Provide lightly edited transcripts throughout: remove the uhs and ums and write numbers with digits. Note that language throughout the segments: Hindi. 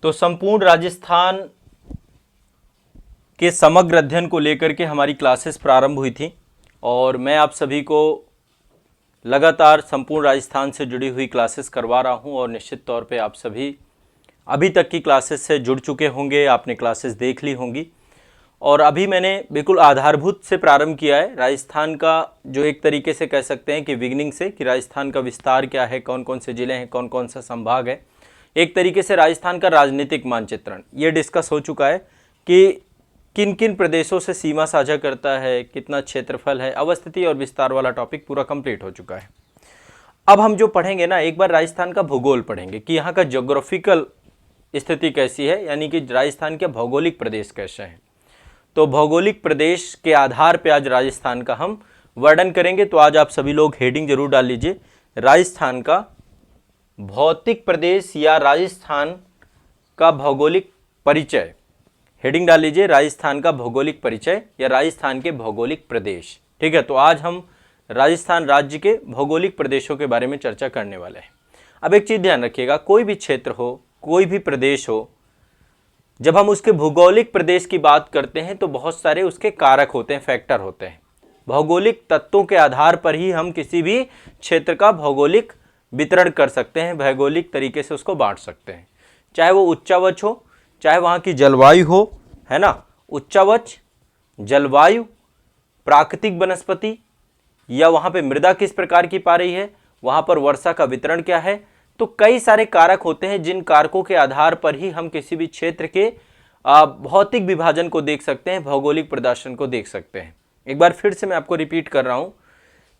तो संपूर्ण राजस्थान के समग्र अध्ययन को लेकर के हमारी क्लासेस प्रारंभ हुई थी और मैं आप सभी को लगातार संपूर्ण राजस्थान से जुड़ी हुई क्लासेस करवा रहा हूं और निश्चित तौर पे आप सभी अभी तक की क्लासेस से जुड़ चुके होंगे, आपने क्लासेस देख ली होंगी। और अभी मैंने बिल्कुल आधारभूत से प्रारंभ किया है राजस्थान का, जो एक तरीके से कह सकते हैं कि बिगिनिंग से, कि राजस्थान का विस्तार क्या है, कौन कौन से ज़िले हैं, कौन कौन सा संभाग है, एक तरीके से राजस्थान का राजनीतिक मानचित्रण ये डिस्कस हो चुका है कि किन किन प्रदेशों से सीमा साझा करता है, कितना क्षेत्रफल है, अवस्थिति और विस्तार वाला टॉपिक पूरा कंप्लीट हो चुका है। अब हम जो पढ़ेंगे ना, एक बार राजस्थान का भूगोल पढ़ेंगे कि यहाँ का ज्योग्राफिकल स्थिति कैसी है, यानी कि राजस्थान के भौगोलिक प्रदेश कैसे हैं। तो भौगोलिक प्रदेश के आधार पे आज राजस्थान का हम वर्णन करेंगे। तो आज आप सभी लोग हेडिंग जरूर डाल लीजिए, राजस्थान का भौतिक प्रदेश या राजस्थान का भौगोलिक परिचय। हेडिंग डाल लीजिए, राजस्थान का भौगोलिक परिचय या राजस्थान के भौगोलिक प्रदेश। ठीक है, तो आज हम राजस्थान राज्य के भौगोलिक प्रदेशों के बारे में चर्चा करने वाले हैं। अब एक चीज़ ध्यान रखिएगा, कोई भी क्षेत्र हो, कोई भी प्रदेश हो, जब हम उसके भौगोलिक प्रदेश की बात करते हैं तो बहुत सारे उसके कारक होते हैं, फैक्टर होते हैं। भौगोलिक तत्वों के आधार पर ही हम किसी भी क्षेत्र का भौगोलिक वितरण कर सकते हैं, भौगोलिक तरीके से उसको बांट सकते हैं। चाहे वो उच्चावच हो, चाहे वहाँ की जलवायु हो, है ना, उच्चावच, जलवायु, प्राकृतिक वनस्पति, या वहाँ पे मृदा किस प्रकार की पा रही है, वहाँ पर वर्षा का वितरण क्या है। तो कई सारे कारक होते हैं जिन कारकों के आधार पर ही हम किसी भी क्षेत्र के भौतिक विभाजन को देख सकते हैं, भौगोलिक प्रदर्शन को देख सकते हैं। एक बार फिर से मैं आपको रिपीट कर रहा हूं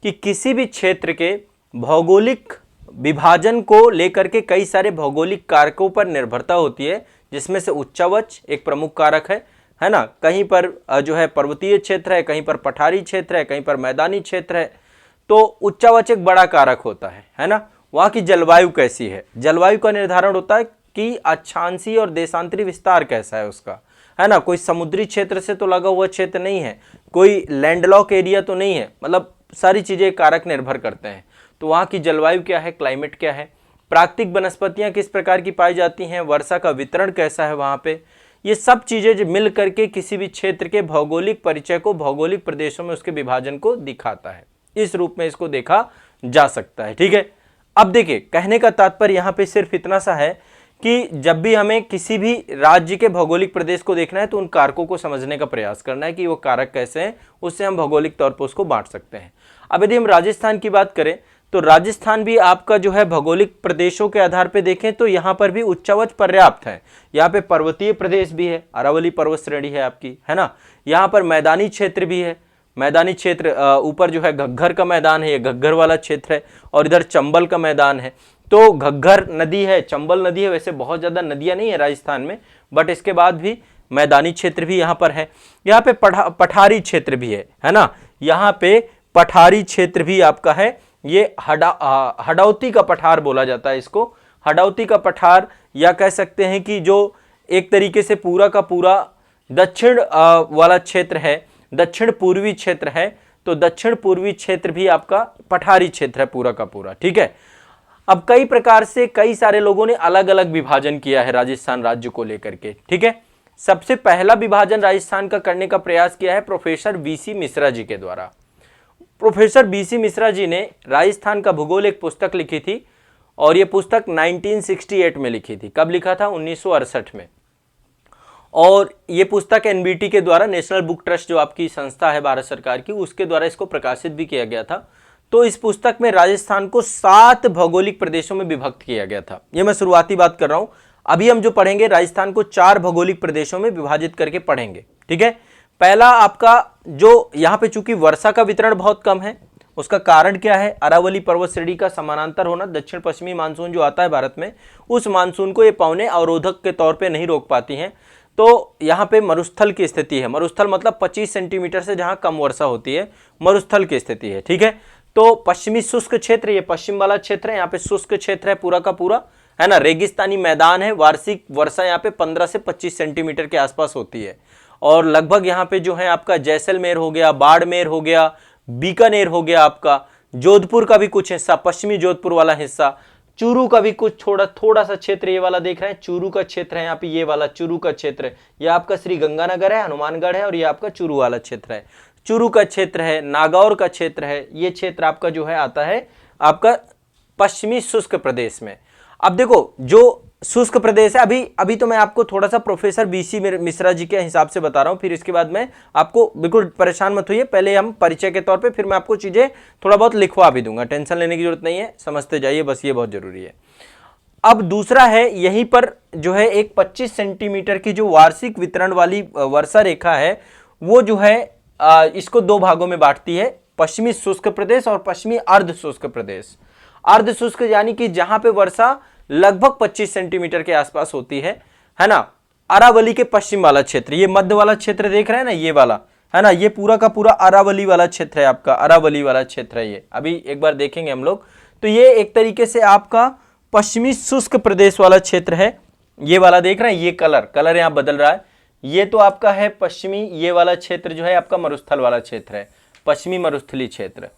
कि किसी भी क्षेत्र के भौगोलिक विभाजन को लेकर के कई सारे भौगोलिक कारकों पर निर्भरता होती है, जिसमें से उच्चावच एक प्रमुख कारक है ना। कहीं पर जो है पर्वतीय क्षेत्र है, कहीं पर पठारी क्षेत्र है, कहीं पर मैदानी क्षेत्र है, तो उच्चावच एक बड़ा कारक होता है ना। वहाँ की जलवायु कैसी है, जलवायु का निर्धारण होता है कि अक्षांशीय और देशांतरी विस्तार कैसा है उसका, है ना। कोई समुद्री क्षेत्र से तो लगा हुआ क्षेत्र नहीं है, कोई लैंडलॉक एरिया तो नहीं है, मतलब सारी चीज़ें कारक निर्भर करते हैं। तो वहाँ की जलवायु क्या है, क्लाइमेट क्या है, प्राकृतिक वनस्पतियाँ किस प्रकार की पाई जाती हैं, वर्षा का वितरण कैसा है वहाँ पे, ये सब चीज़ें जो मिल करके किसी भी क्षेत्र के भौगोलिक परिचय को, भौगोलिक प्रदेशों में उसके विभाजन को दिखाता है। इस रूप में इसको देखा जा सकता है। ठीक है, अब देखिए, कहने का तात्पर्य यहाँ पे सिर्फ इतना सा है कि जब भी हमें किसी भी राज्य के भौगोलिक प्रदेश को देखना है तो उन कारकों को समझने का प्रयास करना है कि वो कारक कैसे हैं, उससे हम भौगोलिक तौर पर उसको बांट सकते हैं। अब यदि हम राजस्थान की बात करें तो राजस्थान भी आपका जो है भौगोलिक प्रदेशों के आधार पर देखें तो यहाँ पर भी उच्चावच पर्याप्त है। यहाँ पे पर्वतीय प्रदेश भी है, अरावली पर्वत श्रेणी है आपकी, है ना। यहाँ पर मैदानी क्षेत्र भी है, मैदानी क्षेत्र ऊपर जो है घग्गर का मैदान है, ये घग्गर वाला क्षेत्र है, और इधर चंबल का मैदान है। तो घग्गर नदी है, चंबल नदी है, वैसे बहुत ज़्यादा नदियाँ नहीं है राजस्थान में, बट इसके बाद भी मैदानी क्षेत्र भी यहाँ पर है। यहाँ पे पठारी क्षेत्र भी है ना। यहाँ पे पठारी क्षेत्र भी आपका है, ये हडौती का पठार बोला जाता है इसको, हडौती का पठार, या कह सकते हैं कि जो एक तरीके से पूरा का पूरा दक्षिण वाला क्षेत्र है, दक्षिण पूर्वी क्षेत्र है, तो दक्षिण पूर्वी क्षेत्र भी आपका पठारी क्षेत्र है पूरा का पूरा। ठीक है, अब कई प्रकार से कई सारे लोगों ने अलग अलग विभाजन किया है राजस्थान राज्य को लेकर के। ठीक है, सबसे पहला विभाजन राजस्थान का करने का प्रयास किया है प्रोफेसर बीसी मिश्रा जी के द्वारा। प्रोफेसर बीसी मिश्रा जी ने राजस्थान का भूगोल एक पुस्तक लिखी थी, और यह पुस्तक 1968 में लिखी थी। कब लिखा था, 1968 में। और ये पुस्तक एनबीटी के द्वारा, नेशनल बुक ट्रस्ट जो आपकी संस्था है भारत सरकार की, उसके द्वारा इसको प्रकाशित भी किया गया था। तो इस पुस्तक में राजस्थान को 7 भौगोलिक प्रदेशों में विभक्त किया गया था। ये मैं शुरुआती बात कर रहा हूं। अभी हम जो पढ़ेंगे राजस्थान को 4 भौगोलिक प्रदेशों में विभाजित करके पढ़ेंगे। ठीक है, पहला आपका जो यहाँ पे चूंकि वर्षा का वितरण बहुत कम है, उसका कारण क्या है, अरावली पर्वत श्रेणी का समानांतर होना। दक्षिण पश्चिमी मानसून जो आता है भारत में, उस मानसून को ये पवनें अवरोधक के तौर पर नहीं रोक पाती हैं। तो यहाँ पे मरुस्थल की स्थिति है, मरुस्थल मतलब 25 सेंटीमीटर से जहाँ कम वर्षा होती है, मरुस्थल की स्थिति है। ठीक है, तो पश्चिमी शुष्क क्षेत्र, ये पश्चिम वाला क्षेत्र है, यहाँ पे शुष्क क्षेत्र है पूरा का पूरा, है ना। रेगिस्तानी मैदान है, वार्षिक वर्षा यहाँ पे 15 से 25 सेंटीमीटर के आसपास होती है, और लगभग यहाँ पे जो है आपका जैसलमेर हो गया, बाड़मेर हो गया, बीकानेर हो गया, आपका जोधपुर का भी कुछ हिस्सा, पश्चिमी जोधपुर वाला हिस्सा, चूरू का भी कुछ थोड़ा सा क्षेत्र, ये वाला देख रहे हैं चूरू का क्षेत्र है यहाँ पे, ये वाला चूरू का क्षेत्र, ये आपका श्री गंगानगर है, हनुमानगढ़ है, और ये आपका चूरू वाला क्षेत्र है, चूरू का क्षेत्र है, नागौर का क्षेत्र है, ये क्षेत्र आपका जो है आता है आपका पश्चिमी शुष्क प्रदेश में। अब देखो जो शुष्क प्रदेश है, अभी तो मैं आपको थोड़ा सा प्रोफेसर बीसी मिश्रा जी के हिसाब से बता रहा हूं, फिर इसके बाद मैं आपको, बिल्कुल परेशान मत होइए, पहले हम परिचय के तौर पे, फिर मैं आपको चीजें थोड़ा बहुत लिखवा भी दूंगा, टेंशन लेने की जरूरत नहीं है, समझते जाइए, बस ये बहुत जरूरी है। अब दूसरा है, यहीं पर जो है एक 25 सेंटीमीटर की जो वार्षिक वितरण वाली वर्षा रेखा है, वो जो है इसको दो भागों में बांटती है, पश्चिमी शुष्क प्रदेश और पश्चिमी अर्ध शुष्क प्रदेश। अर्ध शुष्क यानी कि जहां पे वर्षा लगभग 25 सेंटीमीटर के आसपास होती है ना, अरावली के पश्चिम वाला क्षेत्र, ये मध्य वाला क्षेत्र देख रहे हैं ना, ये वाला है ना, ये पूरा का पूरा अरावली वाला क्षेत्र है आपका, अरावली वाला क्षेत्र है ये, अभी एक बार देखेंगे हम लोग। तो ये एक तरीके से आपका पश्चिमी शुष्क प्रदेश वाला क्षेत्र है, ये वाला देख रहे हैं, ये कलर यहाँ बदल रहा है, ये तो आपका है पश्चिमी, ये वाला क्षेत्र जो है आपका मरुस्थल वाला क्षेत्र है, पश्चिमी मरुस्थली क्षेत्र,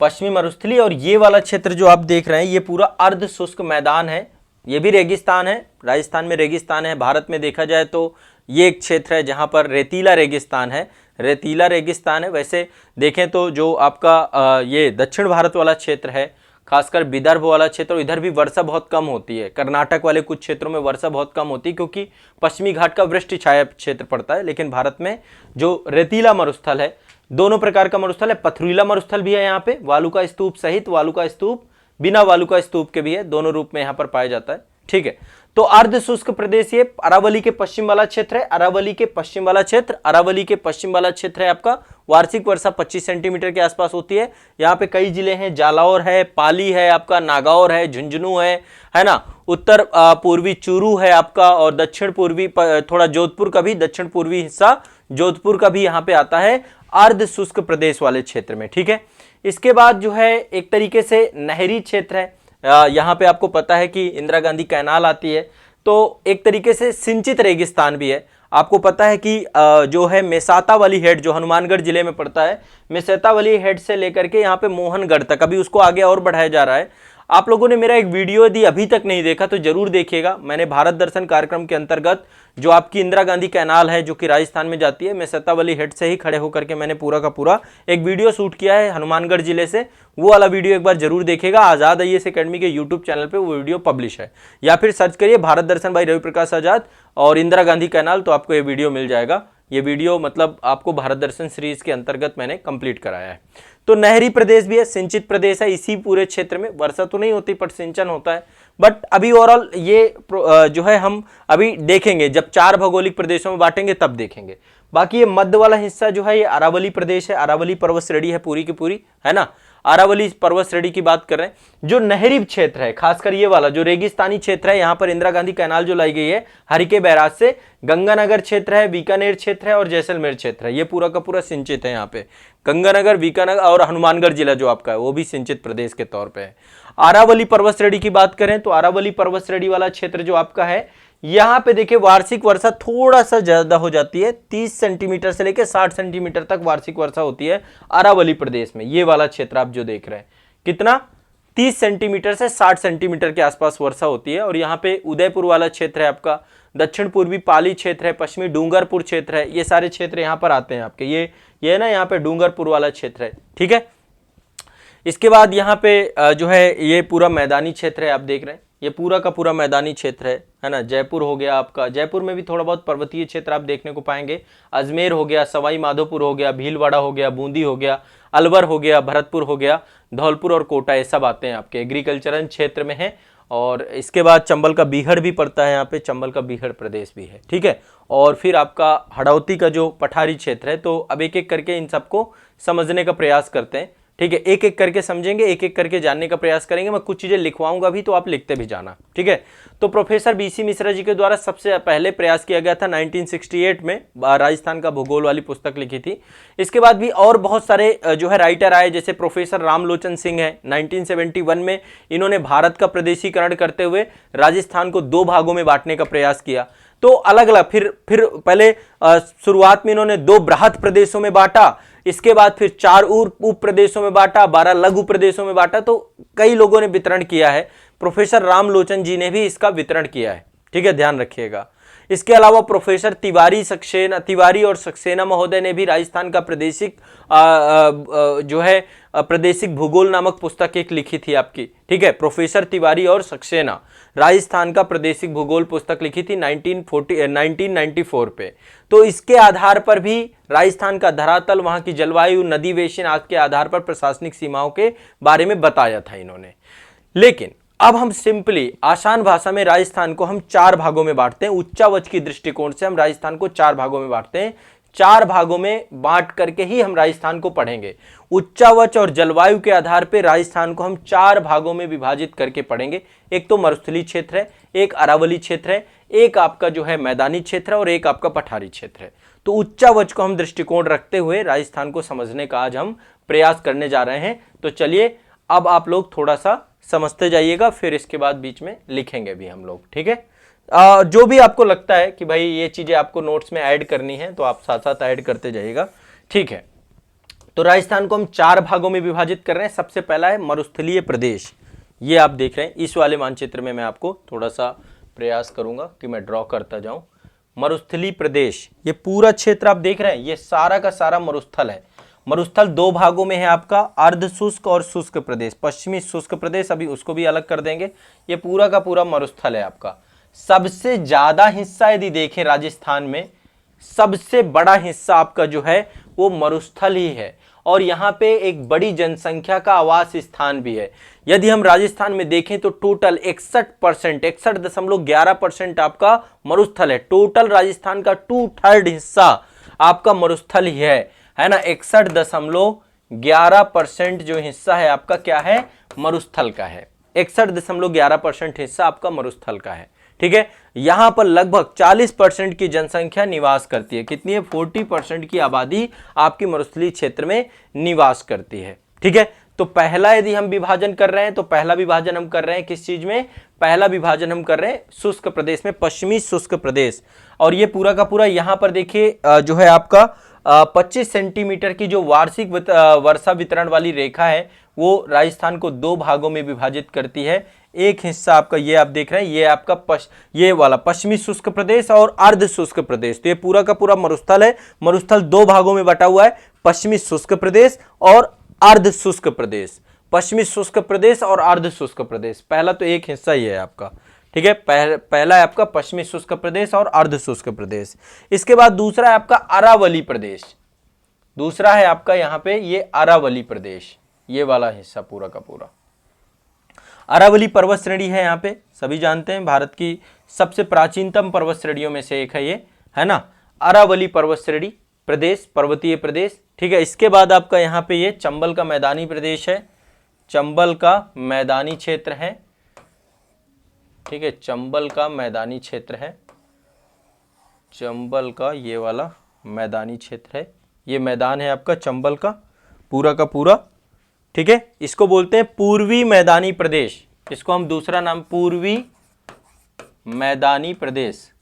पश्चिमी मरुस्थली। और ये वाला क्षेत्र जो आप देख रहे हैं ये पूरा अर्ध शुष्क मैदान है, ये भी रेगिस्तान है, राजस्थान में रेगिस्तान है, भारत में देखा जाए तो ये एक क्षेत्र है जहां पर रेतीला रेगिस्तान है, रेतीला रेगिस्तान है। वैसे देखें तो जो आपका ये दक्षिण भारत वाला क्षेत्र है, खासकर विदर्भ वाला क्षेत्र, इधर भी वर्षा बहुत कम होती है, कर्नाटक वाले कुछ क्षेत्रों में वर्षा बहुत कम होती है क्योंकि पश्चिमी घाट का वृष्टि छाया क्षेत्र पड़ता है। लेकिन भारत में जो रेतीला मरुस्थल है, दोनों प्रकार का मरुस्थल है, पथरीला मरुस्थल भी है यहाँ पे, वालू का स्तूप सहित वालू का स्तूप, बिना वालू का स्तूप के भी है, दोनों रूप में यहाँ पर पाया जाता है। ठीक है, तो अर्ध शुष्क प्रदेश ये अरावली के पश्चिम वाला क्षेत्र है, अरावली के पश्चिम वाला क्षेत्र, अरावली के पश्चिम वाला क्षेत्र है आपका, वार्षिक वर्षा 25 सेंटीमीटर के आसपास होती है। यहाँ पे कई जिले हैं, जालौर है, पाली है आपका, नागौर है, झुंझुनू है ना, उत्तर पूर्वी चूरू है आपका, और दक्षिण पूर्वी थोड़ा जोधपुर का भी, दक्षिण पूर्वी हिस्सा जोधपुर का भी यहाँ पे आता है अर्ध शुष्क प्रदेश वाले क्षेत्र में। ठीक है, इसके बाद जो है एक तरीके से नहरी क्षेत्र है, यहाँ पे आपको पता है कि इंदिरा गांधी कैनाल आती है, तो एक तरीके से सिंचित रेगिस्तान भी है। आपको पता है कि जो है मेसाता वाली हेड जो हनुमानगढ़ जिले में पड़ता है, मेसाता वाली हेड से लेकर के यहाँ पे मोहनगढ़ तक, अभी उसको आगे और बढ़ाया जा रहा है। आप लोगों ने मेरा एक वीडियो यदि अभी तक नहीं देखा तो जरूर देखिएगा, मैंने भारत दर्शन कार्यक्रम के अंतर्गत जो आपकी इंदिरा गांधी कैनाल है जो कि राजस्थान में जाती है, मेसाता वाली हेड से ही खड़े होकर के मैंने पूरा का पूरा एक वीडियो शूट किया है हनुमानगढ़ जिले से, वो वाला वीडियो एक बार जरूर देखिएगा। आजाद आईएएस एकेडमी के यूट्यूब चैनल पे वो वीडियो पब्लिश है, या फिर सर्च करिए भारत दर्शन भाई रवि प्रकाश आजाद और इंदिरा गांधी कैनाल, तो आपको ये वीडियो मिल जाएगा। ये वीडियो मतलब आपको भारत दर्शन सीरीज के अंतर्गत मैंने कंप्लीट कराया है। तो नहरी प्रदेश भी है, सिंचित प्रदेश है, इसी पूरे क्षेत्र में वर्षा तो नहीं होती पर सिंचन होता है। बट अभी ओवरऑल ये जो है हम अभी देखेंगे, जब 4 भौगोलिक प्रदेशों में बांटेंगे तब देखेंगे। बाकी ये मध्य वाला हिस्सा जो है ये अरावली प्रदेश है, अरावली पर्वत श्रेणी है पूरी की पूरी, है ना, अरावली पर्वत श्रेणी की बात कर रहे हैं। जो नहरी क्षेत्र है, खासकर ये वाला जो रेगिस्तानी क्षेत्र है, यहाँ पर इंदिरा गांधी कैनाल जो लाई गई है हरिके बैराज से, गंगानगर क्षेत्र है, बीकानेर क्षेत्र है और जैसलमेर क्षेत्र है, ये पूरा का पूरा सिंचित है। यहाँ पे गंगानगर, बीकानेर और हनुमानगढ़ जिला जो आपका है वो भी सिंचित प्रदेश के तौर पे है। अरावली पर्वत श्रेणी की बात करें तो अरावली पर्वत श्रेणी वाला क्षेत्र जो आपका है, यहाँ पे देखिए वार्षिक वर्षा थोड़ा सा ज्यादा हो जाती है, 30 सेंटीमीटर से लेकर 60 सेंटीमीटर तक वार्षिक वर्षा होती है अरावली प्रदेश में। ये वाला क्षेत्र आप जो देख रहे हैं, कितना 30 सेंटीमीटर से 60 सेंटीमीटर के आसपास वर्षा होती है। और यहाँ पे उदयपुर वाला क्षेत्र है आपका, दक्षिण पूर्वी पाली क्षेत्र है, पश्चिमी डूंगरपुर क्षेत्र है, ये सारे क्षेत्र यहाँ पर आते हैं आपके। ये ना यहाँ पे डूंगरपुर वाला क्षेत्र है। ठीक है, इसके बाद यहाँ पे जो है ये पूरा मैदानी क्षेत्र है, आप देख रहे हैं ये पूरा का पूरा मैदानी क्षेत्र है ना। जयपुर हो गया आपका, जयपुर में भी थोड़ा बहुत पर्वतीय क्षेत्र आप देखने को पाएंगे। अजमेर हो गया, सवाई माधोपुर हो गया, भीलवाड़ा हो गया, बूंदी हो गया, अलवर हो गया, भरतपुर हो गया, धौलपुर और कोटा, ये सब आते हैं आपके एग्रीकल्चरल क्षेत्र में है। और इसके बाद चंबल का बीहड़ भी पड़ता है यहाँ पे, चंबल का बीहड़ प्रदेश भी है। ठीक है, और फिर आपका हड़ौती का जो पठारी क्षेत्र है। तो अब एक एक करके इन सबको समझने का प्रयास करते हैं। ठीक है, एक एक करके समझेंगे, एक एक करके जानने का प्रयास करेंगे। मैं कुछ चीजें लिखवाऊंगा भी तो आप लिखते भी जाना। ठीक है, तो प्रोफेसर बीसी मिश्रा जी के द्वारा सबसे पहले प्रयास किया गया था 1968 में, राजस्थान का भूगोल वाली पुस्तक लिखी थी। इसके बाद भी और बहुत सारे जो है राइटर आए, जैसे प्रोफेसर रामलोचन सिंह है, 1971 में इन्होंने भारत का प्रदेशीकरण करते हुए राजस्थान को 2 भागों में बांटने का प्रयास किया। तो अलग अलग फिर पहले शुरुआत में इन्होंने 2 बृहद प्रदेशों में बांटा, इसके बाद फिर 4 उप प्रदेशों में बांटा, 12 लघु प्रदेशों में बांटा। तो कई लोगों ने वितरण किया है, प्रोफेसर रामलोचन जी ने भी इसका वितरण किया है, ठीक है, ध्यान रखिएगा। इसके अलावा प्रोफेसर तिवारी और सक्सेना महोदय ने भी राजस्थान का प्रादेशिक जो है प्रादेशिक भूगोल नामक पुस्तक एक लिखी थी आपकी, ठीक है। प्रोफेसर तिवारी और सक्सेना राजस्थान का प्रादेशिक भूगोल पुस्तक लिखी थी 1994 पे। तो इसके आधार पर भी राजस्थान का धरातल, वहां की जलवायु, नदी बेसिन आदि के आधार पर प्रशासनिक सीमाओं के बारे में बताया था इन्होंने। लेकिन अब हम सिंपली आसान भाषा में राजस्थान को हम 4 भागों में बांटते हैं। उच्चावच की दृष्टिकोण से हम राजस्थान को 4 भागों में बांटते हैं। 4 भागों में बांट करके ही हम राजस्थान को पढ़ेंगे। उच्चावच और जलवायु के आधार पर राजस्थान को हम 4 भागों में विभाजित करके पढ़ेंगे। एक तो मरुस्थलीय क्षेत्र है, एक अरावली क्षेत्र है, एक आपका जो है मैदानी क्षेत्र है और एक आपका पठारी क्षेत्र है। तो उच्चावच को हम दृष्टिकोण रखते हुए राजस्थान को समझने का आज हम प्रयास करने जा रहे हैं। तो चलिए अब आप लोग थोड़ा सा समझते जाइएगा, फिर इसके बाद बीच में लिखेंगे भी हम लोग, ठीक है। जो भी आपको लगता है कि भाई ये चीजें आपको नोट्स में ऐड करनी है तो आप साथ साथ ऐड करते जाइएगा, ठीक है। तो राजस्थान को हम 4 भागों में विभाजित कर रहे हैं। सबसे पहला है मरुस्थलीय प्रदेश, ये आप देख रहे हैं। इस वाले मानचित्र में मैं आपको थोड़ा सा प्रयास करूंगा कि मैं ड्रॉ करता जाऊं। मरुस्थलीय प्रदेश, ये पूरा क्षेत्र आप देख रहे हैं, ये सारा का सारा मरुस्थल है। मरुस्थल 2 भागों में है आपका, अर्ध शुष्क और शुष्क प्रदेश। पश्चिमी शुष्क प्रदेश अभी उसको भी अलग कर देंगे। ये पूरा का पूरा मरुस्थल है आपका। सबसे ज्यादा हिस्सा यदि देखें राजस्थान में, सबसे बड़ा हिस्सा आपका जो है वो मरुस्थल ही है और यहाँ पे एक बड़ी जनसंख्या का आवास स्थान भी है। यदि हम राजस्थान में देखें तो टोटल 61%, 61.11% आपका मरुस्थल है। टोटल राजस्थान का 2/3 हिस्सा आपका मरुस्थल ही है ना। 61.11% जो हिस्सा है आपका क्या है, मरुस्थल का है। 61.11% हिस्सा आपका मरुस्थल का है, ठीक है। यहां पर लगभग 40% की जनसंख्या निवास करती है। कितनी है, 40% की आबादी आपकी मरुस्थलीय क्षेत्र में निवास करती है, ठीक है। तो पहला यदि हम विभाजन कर रहे हैं तो पहला विभाजन हम कर रहे हैं किस चीज में, पहला विभाजन हम कर रहे हैं शुष्क प्रदेश में, पश्चिमी शुष्क प्रदेश। और ये पूरा का पूरा यहां पर देखिए जो है आपका 25 सेंटीमीटर की जो वार्षिक वर्षा वितरण वाली रेखा है वो राजस्थान को 2 भागों में विभाजित करती है। एक हिस्सा आपका ये आप देख रहे हैं, ये आपका ये वाला पश्चिमी शुष्क प्रदेश और अर्ध शुष्क प्रदेश। तो ये पूरा का पूरा मरुस्थल है। मरुस्थल 2 भागों में बटा हुआ है, पश्चिमी शुष्क प्रदेश और अर्ध शुष्क प्रदेश। पश्चिमी शुष्क प्रदेश और अर्ध शुष्क प्रदेश, पहला तो एक हिस्सा ही है आपका, ठीक है। पहला है आपका पश्चिमी शुष्क प्रदेश और अर्ध शुष्क प्रदेश। इसके बाद दूसरा है आपका अरावली प्रदेश। दूसरा है आपका यहाँ पे ये अरावली प्रदेश, ये वाला हिस्सा पूरा का पूरा। अरावली पर्वत श्रेणी है, यहाँ पे सभी जानते हैं भारत की सबसे प्राचीनतम पर्वत श्रेणियों में से एक है ये, है ना। अरावली पर्वत श्रेणी प्रदेश, पर्वतीय प्रदेश, ठीक है। इसके बाद आपका यहाँ पे ये चंबल का मैदानी प्रदेश है, चंबल का मैदानी क्षेत्र है, ठीक है। चंबल का मैदानी क्षेत्र है, चंबल का ये वाला मैदानी क्षेत्र है। ये मैदान है आपका चंबल का पूरा, ठीक है। इसको बोलते हैं पूर्वी मैदानी प्रदेश। इसको हम दूसरा नाम पूर्वी मैदानी प्रदेश,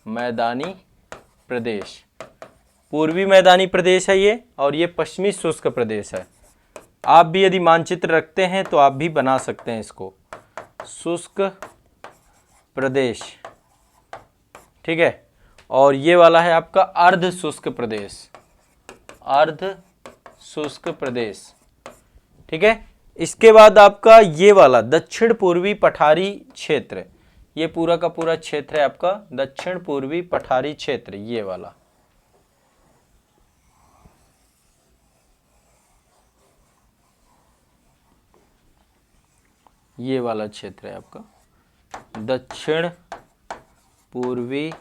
मैदानी प्रदेश, पूर्वी मैदानी प्रदेश है ये। और ये पश्चिमी शुष्क प्रदेश है। आप भी यदि मानचित्र रखते हैं तो आप भी बना सकते हैं इसको, शुष्क प्रदेश, ठीक है। और ये वाला है आपका अर्ध शुष्क प्रदेश, अर्ध शुष्क प्रदेश, ठीक है। इसके बाद आपका ये वाला दक्षिण पूर्वी पठारी क्षेत्र, ये पूरा का पूरा क्षेत्र है आपका दक्षिण पूर्वी पठारी क्षेत्र, ये वाला। ये वाला क्षेत्र है आपका दक्षिण पूर्वी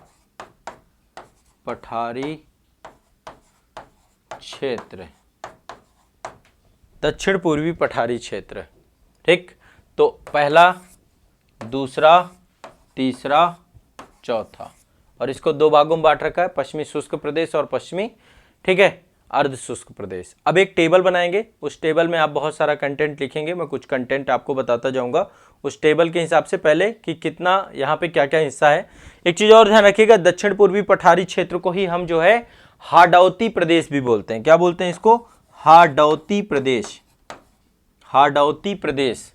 पठारी क्षेत्र, दक्षिण पूर्वी पठारी क्षेत्र, ठीक। तो पहला, दूसरा, तीसरा, चौथा, और इसको 2 भागों में बांट रखा है, पश्चिमी शुष्क प्रदेश और पश्चिमी, ठीक है, अर्ध शुष्क प्रदेश। अब एक टेबल बनाएंगे, उस टेबल में आप बहुत सारा कंटेंट लिखेंगे। मैं कुछ कंटेंट आपको बताता जाऊंगा उस टेबल के हिसाब से पहले कि कितना यहाँ पे क्या क्या हिस्सा है। एक चीज़ और ध्यान रखिएगा, दक्षिण पूर्वी पठारी क्षेत्र को ही हम जो है हाडौती प्रदेश भी बोलते हैं। क्या बोलते हैं इसको? हाडौती प्रदेश। हाडौती प्रदेश,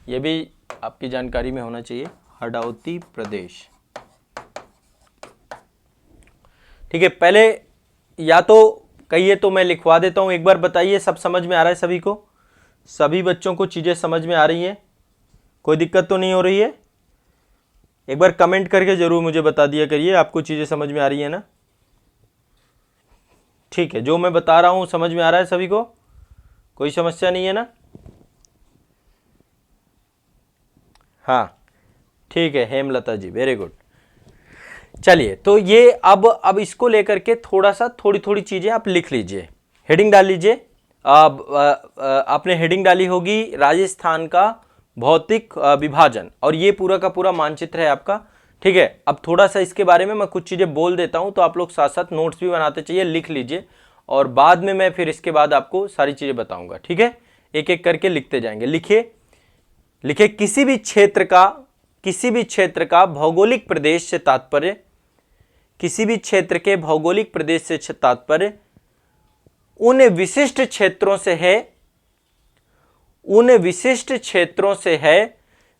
यह भी आपकी जानकारी में होना चाहिए। हाडौती प्रदेश, ठीक है। पहले या तो कहिए तो मैं लिखवा देता हूं, एक बार बताइए सब समझ में आ रहा है सभी को? सभी बच्चों को चीजें समझ में आ रही हैं? कोई दिक्कत तो नहीं हो रही है? एक बार कमेंट करके जरूर मुझे बता दिया करिए आपको चीजें समझ में आ रही है ना? ठीक है, जो मैं बता रहा हूं समझ में आ रहा है सभी को? कोई समस्या नहीं है ना? हाँ ठीक है, हेमलता जी, वेरी गुड। चलिए, तो ये अब इसको लेकर के थोड़ा सा थोड़ी थोड़ी चीजें आप लिख लीजिए, हेडिंग डाल लीजिए। आपने हेडिंग डाली होगी राजस्थान का भौतिक विभाजन, और ये पूरा का पूरा मानचित्र है आपका, ठीक है। अब थोड़ा सा इसके बारे में मैं कुछ चीजें बोल देता हूं, तो आप लोग साथ साथ नोट्स भी बनाते चाहिए, लिख लीजिए, और बाद में मैं फिर इसके बाद आपको सारी चीजें बताऊंगा, ठीक है। एक एक करके लिखते जाएंगे। लिखिए, लिखिए, किसी भी क्षेत्र का भौगोलिक प्रदेश से तात्पर्य, किसी भी क्षेत्र के भौगोलिक प्रदेश से तात्पर्य उन विशिष्ट क्षेत्रों से है, उन विशिष्ट क्षेत्रों से है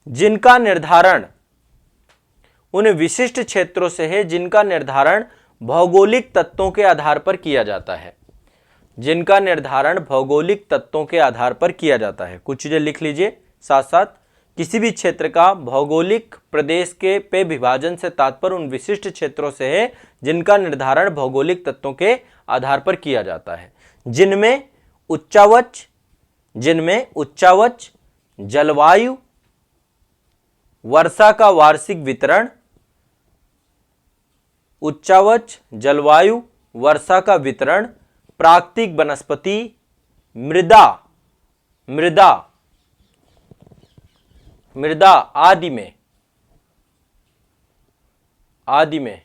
जिनका निर्धारण, उन विशिष्ट क्षेत्रों से है जिनका निर्धारण भौगोलिक तत्वों के आधार पर किया जाता है, जिनका निर्धारण भौगोलिक तत्वों के आधार पर किया जाता है। कुछ चीजें लिख लीजिए साथ साथ। किसी भी क्षेत्र का भौगोलिक प्रदेश के पे विभाजन से तात्पर्य उन विशिष्ट क्षेत्रों से है जिनका निर्धारण भौगोलिक तत्वों के आधार पर किया जाता है, जिनमें उच्चावच, जलवायु, वर्षा का वार्षिक वितरण, उच्चावच, जलवायु, वर्षा का वितरण, प्राकृतिक वनस्पति, मृदा आदि में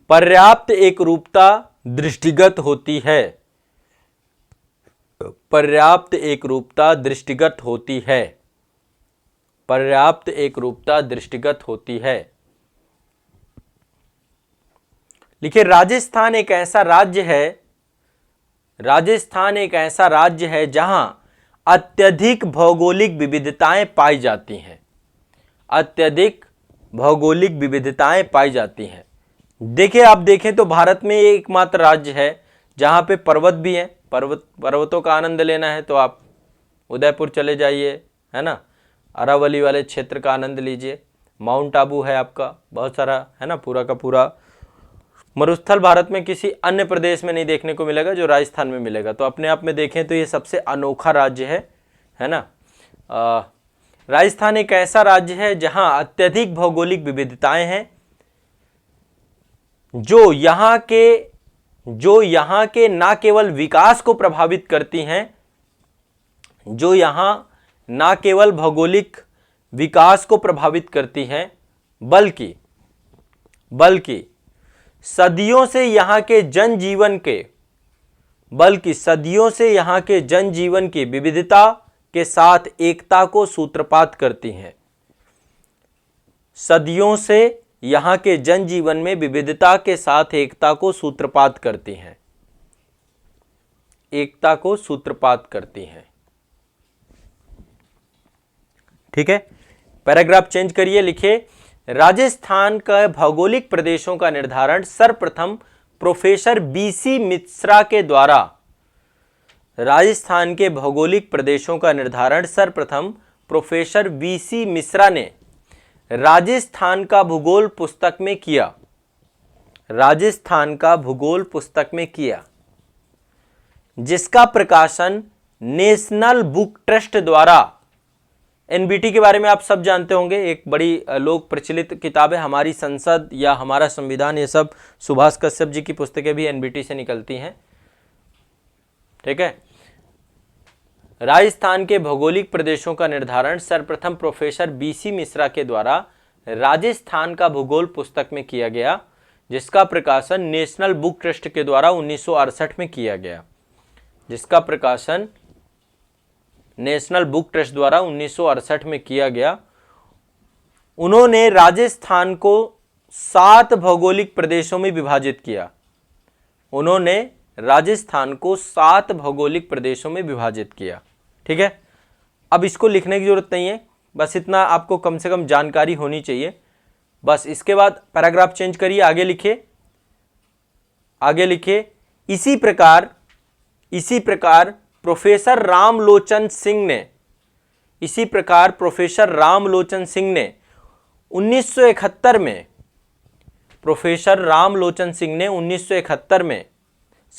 पर्याप्त एकरूपता दृष्टिगत होती है, पर्याप्त एकरूपता दृष्टिगत होती है, पर्याप्त एकरूपता दृष्टिगत होती है। लिखिए, राजस्थान एक ऐसा राज्य है, राजस्थान एक ऐसा राज्य है जहां अत्यधिक भौगोलिक विविधताएं पाई जाती हैं, अत्यधिक भौगोलिक विविधताएं पाई जाती हैं। देखिए, आप देखें तो भारत में एकमात्र राज्य है जहां पे पर्वत भी हैं, पर्वतों का आनंद लेना है तो आप उदयपुर चले जाइए, है ना, अरावली वाले क्षेत्र का आनंद लीजिए, माउंट आबू है आपका, बहुत सारा है ना, पूरा का पूरा मरुस्थल भारत में किसी अन्य प्रदेश में नहीं देखने को मिलेगा जो राजस्थान में मिलेगा। तो अपने आप में देखें तो ये सबसे अनोखा राज्य है ना। राजस्थान एक ऐसा राज्य है जहां अत्यधिक भौगोलिक विविधताएं हैं जो यहाँ के ना केवल विकास को प्रभावित करती हैं, जो यहाँ ना केवल भौगोलिक विकास को प्रभावित करती हैं, बल्कि सदियों से यहाँ के जनजीवन की विविधता के साथ एकता को सूत्रपात करती हैं, सदियों से यहाँ के जनजीवन में विविधता के साथ एकता को सूत्रपात करती हैं, एकता को सूत्रपात करती हैं। ठीक है, पैराग्राफ चेंज करिए, लिखिए, राजस्थान का भौगोलिक प्रदेशों का निर्धारण सर्वप्रथम प्रोफेसर बीसी मिश्रा के द्वारा, राजस्थान के भौगोलिक प्रदेशों का निर्धारण सर्वप्रथम प्रोफेसर बीसी मिश्रा ने राजस्थान का भूगोल पुस्तक में किया, राजस्थान का भूगोल पुस्तक में किया, जिसका प्रकाशन नेशनल बुक ट्रस्ट द्वारा, एनबीटी के बारे में आप सब जानते होंगे, एक बड़ी लोक प्रचलित किताब है, हमारी संसद या हमारा संविधान, ये सब सुभाष कश्यप जी की पुस्तकें भी एनबीटी से निकलती हैं। ठीक है, राजस्थान के भौगोलिक प्रदेशों का निर्धारण सर्वप्रथम प्रोफेसर बीसी मिश्रा के द्वारा राजस्थान का भूगोल पुस्तक में किया गया, जिसका प्रकाशन नेशनल बुक ट्रस्ट के द्वारा 1968 में किया गया, जिसका प्रकाशन नेशनल बुक ट्रस्ट द्वारा 1968 में किया गया। उन्होंने राजस्थान को 7 भौगोलिक प्रदेशों में विभाजित किया। उन्होंने राजस्थान को 7 भौगोलिक प्रदेशों में विभाजित किया। ठीक है, अब इसको लिखने की जरूरत नहीं है, बस इतना आपको कम से कम जानकारी होनी चाहिए। बस इसके बाद पैराग्राफ चेंज करिए, आगे लिखिए, आगे लिखिए। इसी प्रकार प्रोफेसर रामलोचन सिंह ने, इसी प्रकार प्रोफेसर रामलोचन सिंह ने 1971 में, प्रोफेसर रामलोचन सिंह ने 1971 में,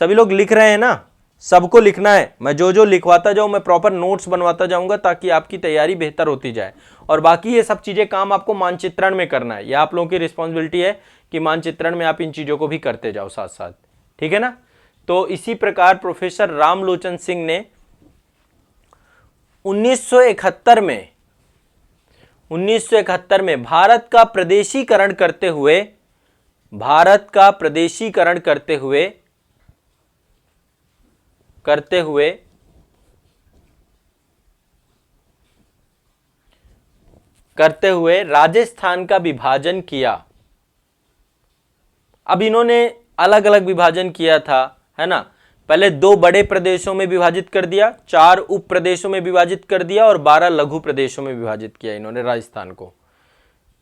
सभी लोग लिख रहे हैं ना, सबको लिखना है। मैं जो जो लिखवाता जाऊं, मैं प्रॉपर नोट्स बनवाता जाऊंगा ताकि आपकी तैयारी बेहतर होती जाए। और बाकी ये सब चीजें काम आपको मानचित्रण में करना है, यह आप लोगों की रिस्पॉन्सिबिलिटी है कि मानचित्रण में आप इन चीजों को भी करते जाओ साथ साथ। ठीक है ना। तो इसी प्रकार प्रोफेसर रामलोचन सिंह ने 1971 में भारत का प्रदेशीकरण करते हुए राजस्थान का विभाजन किया। अब इन्होंने अलग अलग विभाजन किया था, है ना। पहले 2 बड़े प्रदेशों में विभाजित कर दिया, 4 उप प्रदेशों में विभाजित कर दिया और 12 लघु प्रदेशों में विभाजित किया। इन्होंने राजस्थान को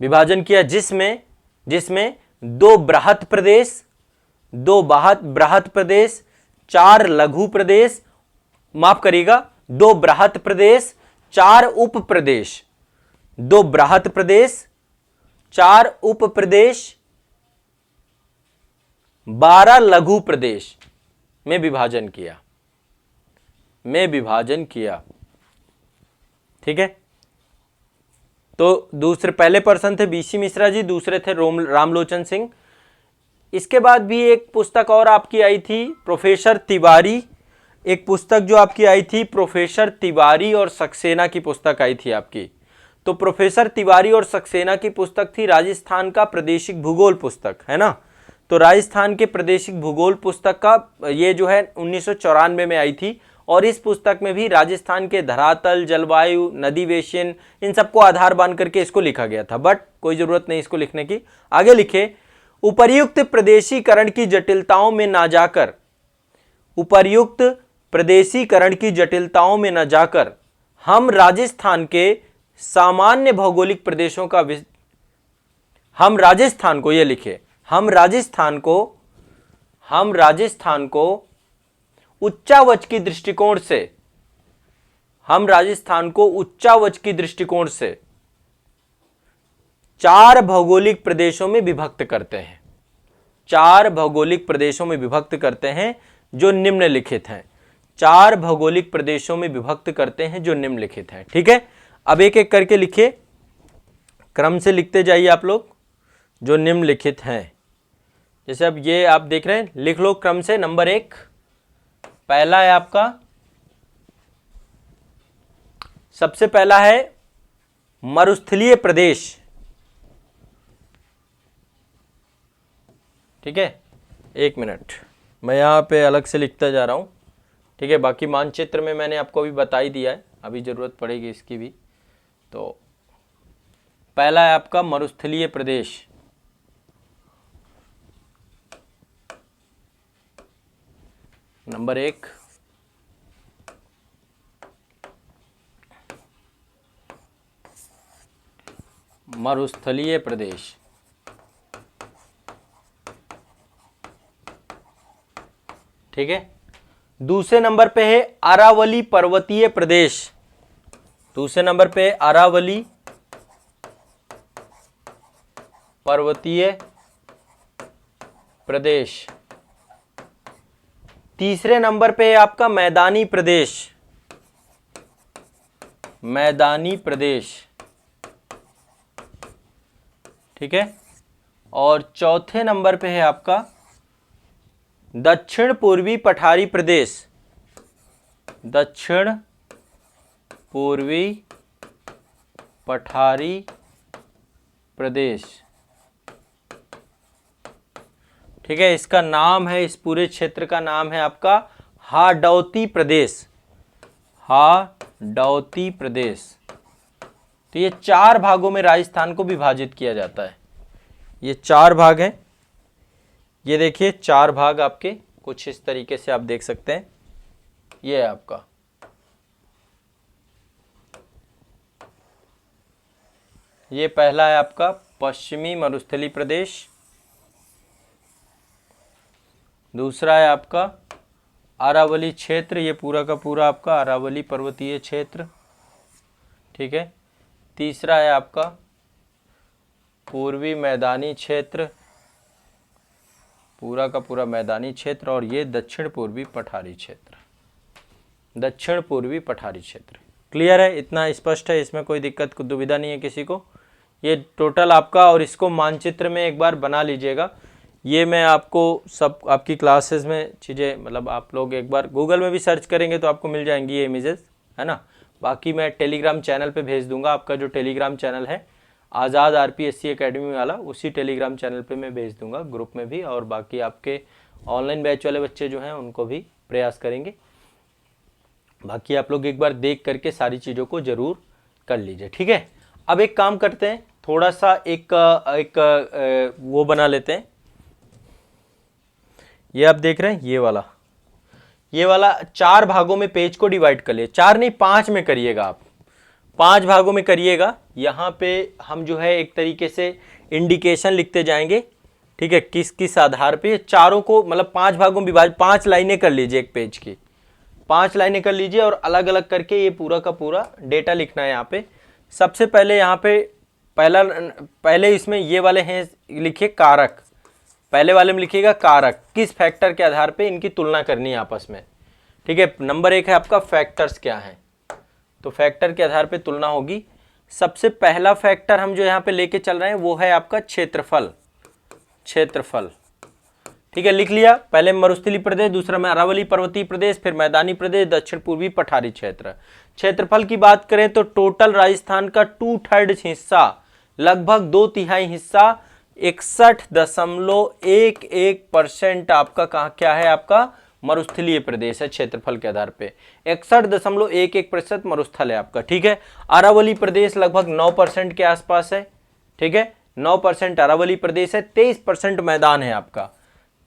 विभाजन किया, जिसमें 2 बृहत प्रदेश, 4 लघु प्रदेश, माफ करिएगा, 2 बृहत प्रदेश, 4 उप प्रदेश, 2 बृहत प्रदेश, 4 उप प्रदेश, 12 लघु प्रदेश में विभाजन किया। ठीक है। तो दूसरे, पहले पर्सन थे बीसी मिश्रा जी, दूसरे थे रामलोचन सिंह। इसके बाद भी एक पुस्तक और आपकी आई थी, प्रोफेसर तिवारी, एक पुस्तक जो आपकी आई थी प्रोफेसर तिवारी और सक्सेना की पुस्तक आई थी आपकी। तो प्रोफेसर तिवारी और सक्सेना की पुस्तक थी राजस्थान का प्रादेशिक भूगोल पुस्तक, है ना। तो राजस्थान के प्रादेशिक भूगोल पुस्तक का ये जो है 1994 में आई थी, और इस पुस्तक में भी राजस्थान के धरातल, जलवायु, नदी बेसिन, इन सबको आधार मान करके इसको लिखा गया था। बट कोई जरूरत नहीं इसको लिखने की, आगे लिखे। उपर्युक्त प्रदेशीकरण की जटिलताओं में ना जाकर हम राजस्थान के सामान्य भौगोलिक प्रदेशों का हम राजस्थान को उच्चावच की दृष्टिकोण से 4 भौगोलिक प्रदेशों में विभक्त करते हैं। 4 भौगोलिक प्रदेशों में विभक्त करते हैं जो निम्नलिखित हैं। 4 भौगोलिक प्रदेशों में विभक्त करते हैं जो निम्नलिखित हैं। ठीक है, अब एक एक करके लिखिए, क्रम से लिखते जाइए आप लोग जो निम्नलिखित हैं। जैसे अब ये आप देख रहे हैं, लिख लो क्रम से। नंबर 1 पहला है आपका, सबसे पहला है मरुस्थलीय प्रदेश। ठीक है, 1 मिनट, मैं यहाँ पे अलग से लिखता जा रहा हूँ। ठीक है, बाकी मानचित्र में मैंने आपको अभी बता ही दिया है, अभी ज़रूरत पड़ेगी इसकी भी। तो पहला है आपका मरुस्थलीय प्रदेश। नंबर 1 मरुस्थलीय प्रदेश। ठीक है, दूसरे नंबर पे है अरावली पर्वतीय प्रदेश। दूसरे नंबर पे अरावली पर्वतीय प्रदेश। तीसरे नंबर पे है आपका मैदानी प्रदेश। मैदानी प्रदेश। ठीक है, और चौथे नंबर पे है आपका दक्षिण पूर्वी पठारी प्रदेश। दक्षिण पूर्वी पठारी प्रदेश। ठीक है, इसका नाम है, इस पूरे क्षेत्र का नाम है आपका हाडौती प्रदेश। हाड़ौती प्रदेश। तो ये 4 भागों में राजस्थान को विभाजित किया जाता है। ये 4 भाग हैं। ये देखिए 4 भाग आपके कुछ इस तरीके से आप देख सकते हैं। ये है आपका ये पहला है आपका पश्चिमी मरुस्थलीय प्रदेश, दूसरा है आपका अरावली क्षेत्र, ये पूरा का पूरा आपका अरावली पर्वतीय क्षेत्र, ठीक है। तीसरा है आपका पूर्वी मैदानी क्षेत्र, पूरा का पूरा मैदानी क्षेत्र, और ये दक्षिण पूर्वी पठारी क्षेत्र, दक्षिण पूर्वी पठारी क्षेत्र। क्लियर है? इतना स्पष्ट है, इसमें कोई दिक्कत दुविधा नहीं है किसी को। ये टोटल आपका, और इसको मानचित्र में एक बार बना लीजिएगा। ये मैं आपको सब आपकी क्लासेस में चीज़ें, मतलब आप लोग एक बार गूगल में भी सर्च करेंगे तो आपको मिल जाएंगी ये इमेजेस, है ना। बाकी मैं टेलीग्राम चैनल पे भेज दूंगा। आपका जो टेलीग्राम चैनल है आज़ाद RPSC एकेडमी वाला, उसी टेलीग्राम चैनल पे मैं भेज दूंगा, ग्रुप में भी, और बाकी आपके ऑनलाइन बैच वाले बच्चे जो हैं उनको भी प्रयास करेंगे। बाकी आप लोग एक बार देख करके सारी चीज़ों को ज़रूर कर लीजिए, ठीक है। अब एक काम करते हैं, थोड़ा सा एक वो बना लेते हैं। ये आप देख रहे हैं, ये वाला 4 भागों में पेज को डिवाइड कर लिए। 4 नहीं, 5 में करिएगा आप, 5 भागों में करिएगा। यहाँ पे हम जो है एक तरीके से इंडिकेशन लिखते जाएंगे, ठीक है, किस किस आधार पे चारों को, मतलब 5 भागों में विभाजित, 5 लाइनें कर लीजिए एक पेज की, 5 लाइनें कर लीजिए, और अलग अलग करके ये पूरा का पूरा डेटा लिखना है यहाँ पे। सबसे पहले यहाँ पे पहले इसमें ये वाले हैं, लिखिए कारक। पहले वाले में लिखिएगा कारक, किस फैक्टर के आधार पे इनकी तुलना करनी है आपस में, ठीक है। नंबर 1 है आपका फैक्टर्स क्या हैं, तो फैक्टर के आधार पे तुलना होगी। सबसे पहला फैक्टर हम जो यहाँ पे लेके चल रहे हैं वो है आपका क्षेत्रफल, क्षेत्रफल, ठीक है। लिख लिया, पहले मरुस्थलीय प्रदेश, दूसरा में अरावली पर्वतीय प्रदेश, फिर मैदानी प्रदेश, दक्षिण पूर्वी पठारी क्षेत्र। क्षेत्रफल की बात करें तो टोटल राजस्थान का 2/3 हिस्सा, लगभग 2/3 हिस्सा, 61.11% आपका कहाँ क्या है, आपका मरुस्थलीय प्रदेश है। क्षेत्रफल के आधार पे 61.11% मरुस्थल है आपका, ठीक है। अरावली प्रदेश लगभग 9% के आसपास है, ठीक है, 9% अरावली प्रदेश है। 23% मैदान है आपका,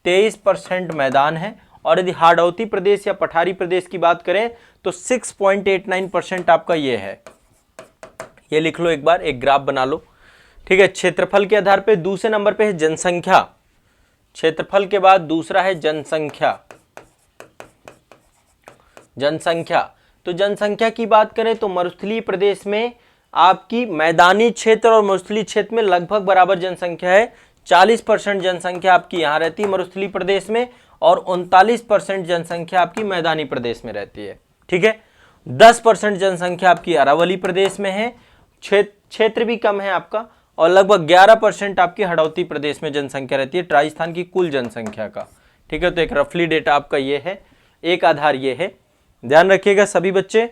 23% मैदान है। और यदि हाड़ौती प्रदेश या पठारी प्रदेश की बात करें तो 6.89% आपका ये है। ये लिख लो एक बार, एक ग्राफ बना लो, ठीक है। क्षेत्रफल के आधार पे दूसरे नंबर पे है जनसंख्या, क्षेत्रफल के बाद दूसरा है जनसंख्या, जनसंख्या। तो जनसंख्या की बात करें तो मरुस्थलीय प्रदेश में आपकी मैदानी क्षेत्र और मरुस्थलीय क्षेत्र में लगभग बराबर जनसंख्या है। 40% जनसंख्या आपकी यहाँ रहती है मरुस्थलीय प्रदेश में, और 39% जनसंख्या आपकी मैदानी प्रदेश में रहती है, ठीक है। 10% जनसंख्या आपकी अरावली प्रदेश में है, क्षेत्र भी कम है आपका, और लगभग 11% आपकी हाड़ौती प्रदेश में जनसंख्या रहती है राजस्थान की कुल जनसंख्या का, ठीक है। तो एक रफली डेटा आपका ये है, एक आधार ये है। ध्यान रखिएगा सभी बच्चे,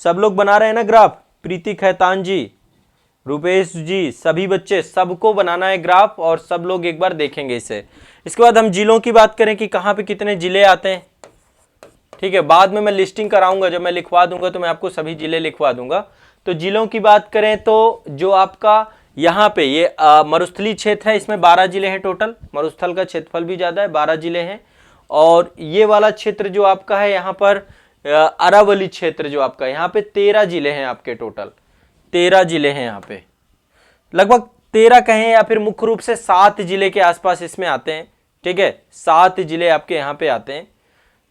सब लोग बना रहे हैं ना ग्राफ, प्रीति खैतान जी, रुपेश जी, सभी बच्चे, सबको बनाना है ग्राफ, और सब लोग एक बार देखेंगे इसे। इसके बाद हम जिलों की बात करें कि कहाँ पे कितने जिले आते हैं, ठीक है। बाद में मैं लिस्टिंग कराऊंगा, जब मैं लिखवा दूंगा तो मैं आपको सभी जिले लिखवा दूंगा। तो जिलों की बात करें तो जो आपका यहाँ पे ये मरुस्थलीय क्षेत्र है, इसमें 12 जिले हैं टोटल, मरुस्थल का क्षेत्रफल भी ज्यादा है, 12 जिले हैं। और ये वाला क्षेत्र जो आपका है यहाँ पर अरावली क्षेत्र जो आपका, यहाँ पे 13 जिले हैं आपके, टोटल 13 जिले हैं यहाँ पे, लगभग 13 कहें या फिर मुख्य रूप से 7 जिले के आसपास इसमें आते हैं, ठीक है। 7 जिले आपके यहाँ पे आते हैं,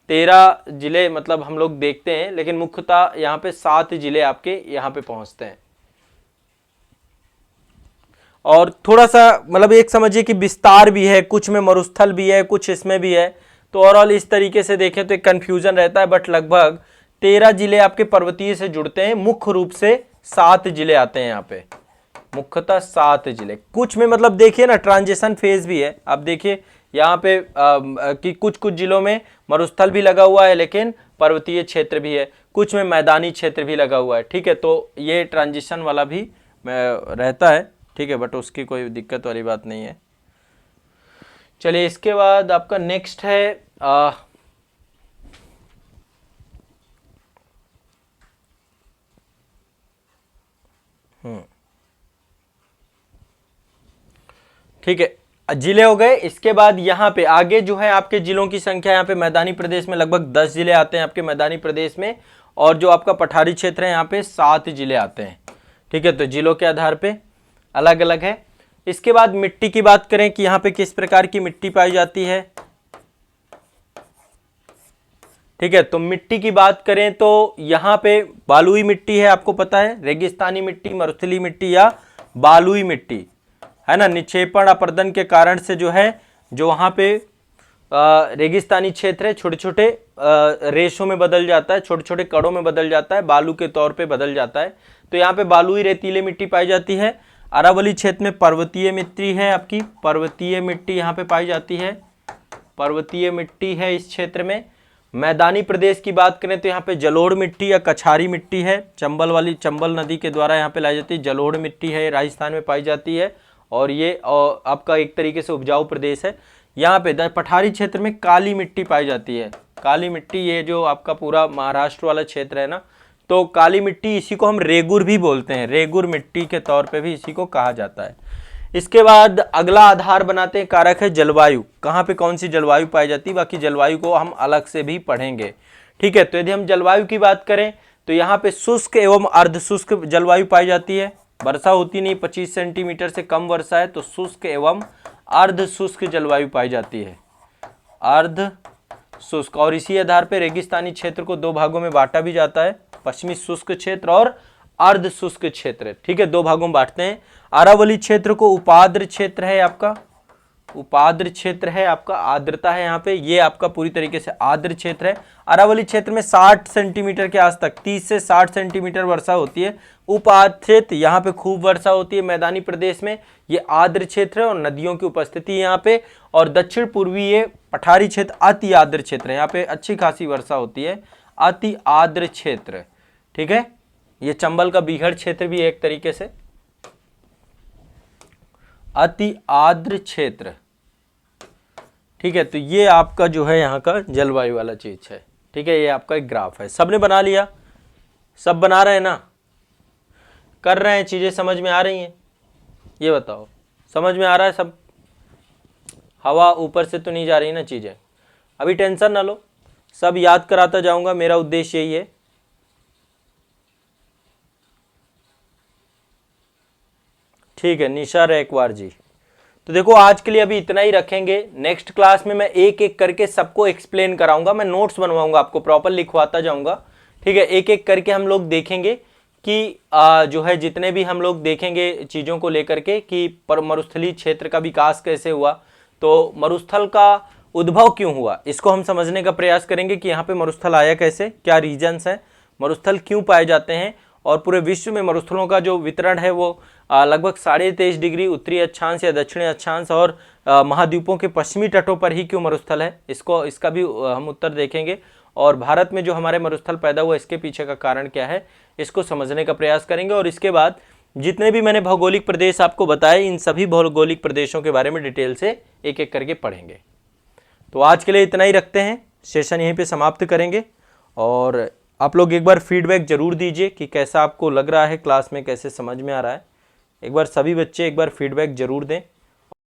13 जिले मतलब हम लोग देखते हैं, लेकिन मुख्यतः यहाँ पे 7 जिले आपके यहाँ पे पहुँचते हैं। और थोड़ा सा मतलब एक समझिए कि विस्तार भी है, कुछ में मरुस्थल भी है, कुछ इसमें भी है, तो ओवरऑल इस तरीके से देखें तो एक कंफ्यूजन रहता है। बट लगभग 13 जिले आपके पर्वतीय से जुड़ते हैं, मुख्य रूप से 7 जिले आते हैं यहाँ पे, मुख्यतः 7 जिले। कुछ में मतलब देखिए ना ट्रांजिशन फेज भी है, आप देखिए यहाँ पे कि कुछ कुछ जिलों में मरुस्थल भी लगा हुआ है लेकिन पर्वतीय क्षेत्र भी है, कुछ में मैदानी क्षेत्र भी लगा हुआ है, ठीक है। तो ये ट्रांजिशन वाला भी रहता है, ठीक है, बट उसकी कोई दिक्कत वाली बात नहीं है। चलिए इसके बाद आपका नेक्स्ट है ठीक है, जिले हो गए। इसके बाद यहाँ पे आगे जो है आपके जिलों की संख्या, यहाँ पे मैदानी प्रदेश में लगभग 10 जिले आते हैं आपके मैदानी प्रदेश में, और जो आपका पठारी क्षेत्र है यहाँ पे 7 जिले आते हैं। ठीक है, तो जिलों के आधार पे अलग अलग है। इसके बाद मिट्टी की बात करें कि यहाँ पे किस प्रकार की मिट्टी पाई जाती है। ठीक है, तो मिट्टी की बात करें तो यहाँ पे बालुई मिट्टी है, आपको पता है, रेगिस्तानी मिट्टी, मरुस्थलीय मिट्टी या बालुई मिट्टी है ना। निक्षेपण अपर्दन के कारण से जो है, जो वहाँ पे रेगिस्तानी क्षेत्र है, छोटे छोटे रेशों में बदल जाता है, छोटे छोटे कड़ों में बदल जाता है, बालू के तौर पे बदल जाता है। तो यहाँ पे बालुई रेतीले मिट्टी पाई जाती है। अरावली क्षेत्र में पर्वतीय मिट्टी है, आपकी पर्वतीय मिट्टी यहाँ पे पाई जाती है, पर्वतीय मिट्टी है इस क्षेत्र में। मैदानी प्रदेश की बात करें तो यहाँ पे जलोढ़ मिट्टी या कछारी मिट्टी है, चंबल नदी के द्वारा यहाँ पे लाई जाती है, जलोढ़ मिट्टी है, राजस्थान में पाई जाती है, और ये आपका एक तरीके से उपजाऊ प्रदेश है। यहाँ पे पठारी क्षेत्र में काली मिट्टी पाई जाती है, काली मिट्टी, ये जो आपका पूरा महाराष्ट्र वाला क्षेत्र है ना, तो काली मिट्टी, इसी को हम रेगुर भी बोलते हैं, रेगुर मिट्टी के तौर पे भी इसी को कहा जाता है। इसके बाद अगला आधार बनाते हैं कारक है जलवायु, कहाँ पे कौन सी जलवायु पाई जाती है, बाकी जलवायु को हम अलग से भी पढ़ेंगे। ठीक है, तो यदि हम जलवायु की बात करें तो यहाँ पे शुष्क एवं अर्धशुष्क जलवायु पाई जाती है। वर्षा होती नहीं, 25 सेंटीमीटर से कम वर्षा है, तो शुष्क एवं अर्ध शुष्क जलवायु पाई जाती है, अर्ध शुष्क। और इसी आधार पर रेगिस्तानी क्षेत्र को 2 भागों में बांटा भी जाता है, पश्चिमी शुष्क क्षेत्र और अर्ध शुष्क क्षेत्र। ठीक है, 2 भागों में बांटते हैं। अरावली क्षेत्र को उपाद्र क्षेत्र है आपका, उपाद्र क्षेत्र है आपका, आर्द्रता है यहाँ पे, ये आपका पूरी तरीके से आर्द्र क्षेत्र है। अरावली क्षेत्र में 60 सेंटीमीटर के आस तक, 30 से 60 सेंटीमीटर वर्षा होती है। उपाद्र क्षेत्र, यहाँ पे खूब वर्षा होती है मैदानी प्रदेश में, ये आर्द्र क्षेत्र है और नदियों की उपस्थिति है यहाँ पे। और दक्षिण पूर्वी ये पठारी क्षेत्र अति आर्द्र क्षेत्र है, यहाँ पे अच्छी खासी वर्षा होती है, अति आर्द्र क्षेत्र। ठीक है, ये चंबल का बीहड़ क्षेत्र भी एक तरीके से अति आर्द्र क्षेत्र। ठीक है, तो ये आपका जो है यहाँ का जलवायु वाला चीज है। ठीक है, ये आपका एक ग्राफ है, सबने बना लिया, सब बना रहे हैं ना, कर रहे हैं, चीजें समझ में आ रही हैं, ये बताओ समझ में आ रहा है सब, हवा ऊपर से तो नहीं जा रही ना चीजें। अभी टेंशन ना लो, सब याद कराता जाऊंगा, मेरा उद्देश्य यही है। ठीक है, निशा रैकवार जी, तो देखो आज के लिए अभी इतना ही रखेंगे। नेक्स्ट क्लास में मैं एक एक करके सबको एक्सप्लेन कराऊंगा, मैं नोट्स बनवाऊंगा, आपको प्रॉपर लिखवाता जाऊंगा। ठीक है, एक एक करके हम लोग देखेंगे कि जो है जितने भी हम लोग देखेंगे चीज़ों को लेकर के कि मरुस्थलीय क्षेत्र का विकास कैसे हुआ, तो मरुस्थल का उद्भव क्यों हुआ, इसको हम समझने का प्रयास करेंगे कि यहाँ पे मरुस्थल आया कैसे, क्या रीजन्स हैं, मरुस्थल क्यों पाए जाते हैं, और पूरे विश्व में मरुस्थलों का जो वितरण है वो लगभग 23.5 डिग्री उत्तरी अक्षांश या दक्षिणी अक्षांश और महाद्वीपों के पश्चिमी तटों पर ही क्यों मरुस्थल है, इसका भी हम उत्तर देखेंगे। और भारत में जो हमारे मरुस्थल पैदा हुआ इसके पीछे का कारण क्या है, इसको समझने का प्रयास करेंगे। और इसके बाद जितने भी मैंने भौगोलिक प्रदेश आपको बताए, इन सभी भौगोलिक प्रदेशों के बारे में डिटेल से एक एक करके पढ़ेंगे। तो आज के लिए इतना ही रखते हैं, सेशन यहीं पे समाप्त करेंगे। और आप लोग एक बार फीडबैक जरूर दीजिए कि कैसा आपको लग रहा है, क्लास में कैसे समझ में आ रहा है। एक बार सभी बच्चे एक बार फीडबैक जरूर दें।